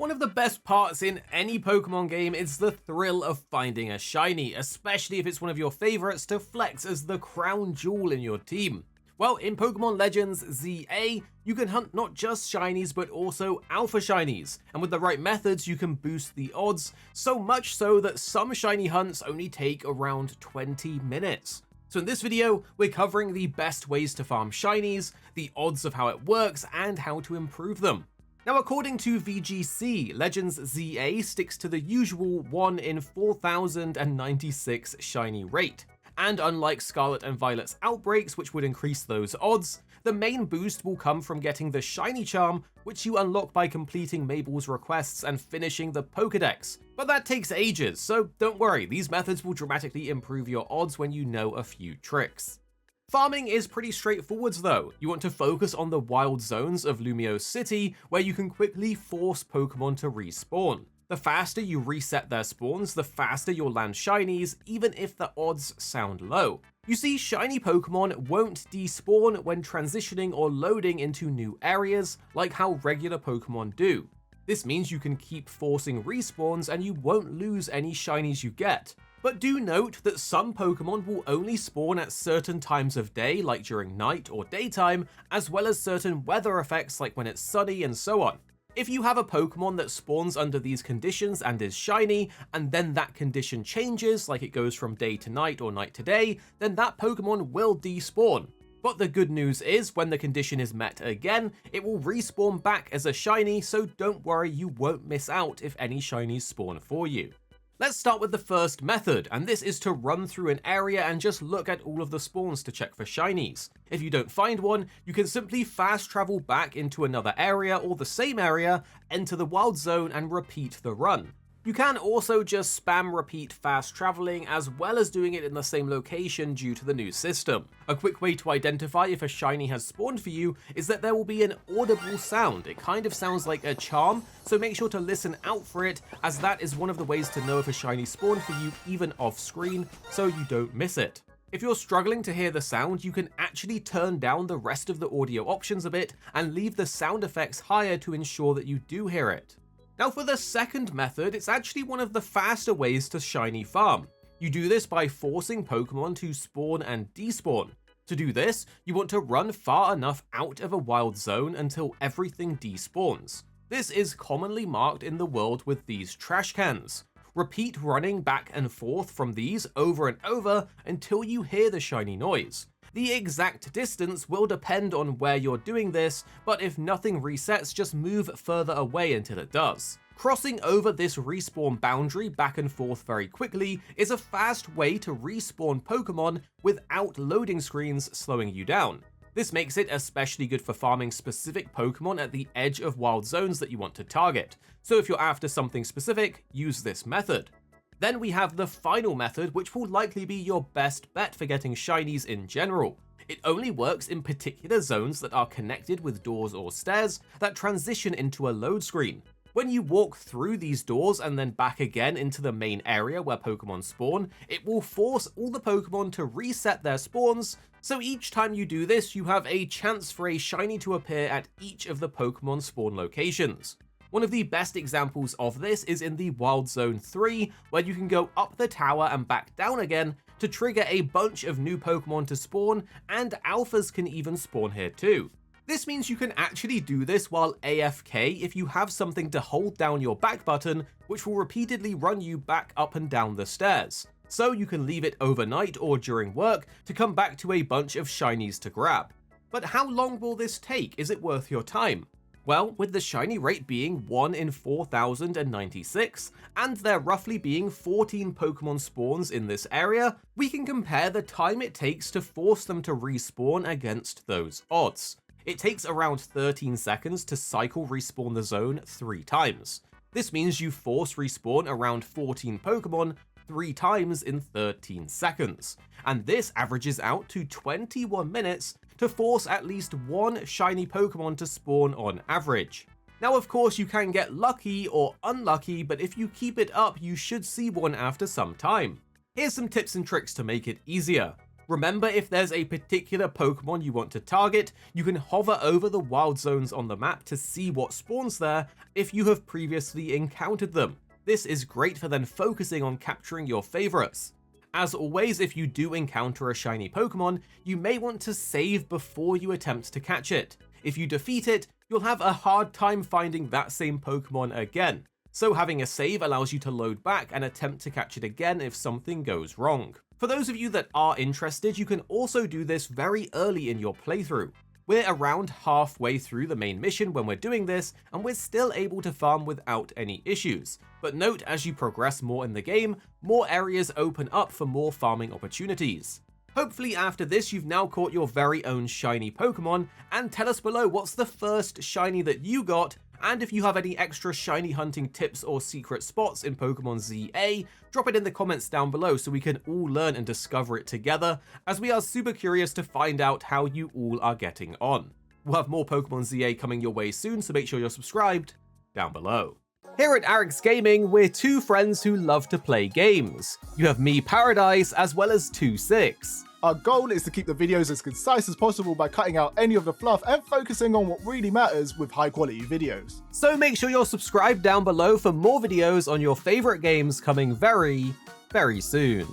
One of the best parts in any Pokemon game is the thrill of finding a shiny, especially if it's one of your favorites to flex as the crown jewel in your team. Well, in Pokemon Legends Z-A, you can hunt not just shinies but also alpha shinies, and with the right methods you can boost the odds, so much so that some shiny hunts only take around 20 minutes. So in this video, we're covering the best ways to farm shinies, the odds of how it works, and how to improve them. Now, according to VGC, Legends Z-A sticks to the usual 1 in 4,096 shiny rate. And unlike Scarlet and Violet's outbreaks, which would increase those odds, the main boost will come from getting the shiny charm, which you unlock by completing Mabel's requests and finishing the Pokédex. But that takes ages, so don't worry, these methods will dramatically improve your odds when you know a few tricks. Farming is pretty straightforward though. You want to focus on the wild zones of Lumiose City, where you can quickly force Pokemon to respawn. The faster you reset their spawns, the faster you'll land shinies, even if the odds sound low. You see, shiny Pokemon won't despawn when transitioning or loading into new areas, like how regular Pokemon do. This means you can keep forcing respawns and you won't lose any shinies you get. But do note that some Pokemon will only spawn at certain times of day, like during night or daytime, as well as certain weather effects like when it's sunny and so on. If you have a Pokemon that spawns under these conditions and is shiny, and then that condition changes, like it goes from day to night or night to day, then that Pokemon will despawn. But the good news is, when the condition is met again, it will respawn back as a shiny, so don't worry, you won't miss out if any shinies spawn for you. Let's start with the first method, and this is to run through an area and just look at all of the spawns to check for shinies. If you don't find one, you can simply fast travel back into another area or the same area, enter the wild zone and repeat the run. You can also just spam repeat fast traveling as well as doing it in the same location due to the new system. A quick way to identify if a shiny has spawned for you is that there will be an audible sound. It kind of sounds like a charm, so make sure to listen out for it, as that is one of the ways to know if a shiny spawned for you even off screen, so you don't miss it. If you're struggling to hear the sound, you can actually turn down the rest of the audio options a bit and leave the sound effects higher to ensure that you do hear it. Now for the second method, it's actually one of the faster ways to shiny farm. You do this by forcing Pokemon to spawn and despawn. To do this, you want to run far enough out of a wild zone until everything despawns. This is commonly marked in the world with these trash cans. Repeat running back and forth from these over and over until you hear the shiny noise. The exact distance will depend on where you're doing this, but if nothing resets, just move further away until it does. Crossing over this respawn boundary back and forth very quickly is a fast way to respawn Pokemon without loading screens slowing you down. This makes it especially good for farming specific Pokemon at the edge of wild zones that you want to target, so if you're after something specific, use this method. Then we have the final method, which will likely be your best bet for getting shinies in general. It only works in particular zones that are connected with doors or stairs that transition into a load screen. When you walk through these doors and then back again into the main area where Pokemon spawn, it will force all the Pokemon to reset their spawns, so each time you do this, you have a chance for a shiny to appear at each of the Pokemon spawn locations. One of the best examples of this is in the Wild Zone 3, where you can go up the tower and back down again to trigger a bunch of new Pokemon to spawn, and alphas can even spawn here too. This means you can actually do this while AFK if you have something to hold down your back button, which will repeatedly run you back up and down the stairs. So you can leave it overnight or during work to come back to a bunch of shinies to grab. But how long will this take? Is it worth your time? Well, with the shiny rate being 1 in 4,096, and there roughly being 14 Pokemon spawns in this area, we can compare the time it takes to force them to respawn against those odds. It takes around 13 seconds to cycle respawn the zone 3 times. This means you force respawn around 14 Pokemon 3 times in 13 seconds, and this averages out to 21 minutes to force at least one shiny Pokemon to spawn on average. Now of course you can get lucky or unlucky, but if you keep it up you should see one after some time. Here's some tips and tricks to make it easier. Remember, if there's a particular Pokemon you want to target, you can hover over the wild zones on the map to see what spawns there if you have previously encountered them. This is great for then focusing on capturing your favorites. As always, if you do encounter a shiny Pokemon, you may want to save before you attempt to catch it. If you defeat it, you'll have a hard time finding that same Pokemon again. So having a save allows you to load back and attempt to catch it again if something goes wrong. For those of you that are interested, you can also do this very early in your playthrough. We're around halfway through the main mission when we're doing this, and we're still able to farm without any issues. But note, as you progress more in the game, more areas open up for more farming opportunities. Hopefully after this you've now caught your very own shiny Pokemon, and tell us below what's the first shiny that you got, and if you have any extra shiny hunting tips or secret spots in Pokémon Z-A, drop it in the comments down below so we can all learn and discover it together, as we are super curious to find out how you all are getting on. We'll have more Pokémon Z-A coming your way soon, so make sure you're subscribed down below. Here at AFK Gaming, we're two friends who love to play games. You have me, Paradise, as well as 2-6. Our goal is to keep the videos as concise as possible by cutting out any of the fluff and focusing on what really matters with high quality videos. So make sure you're subscribed down below for more videos on your favorite games coming very, very soon.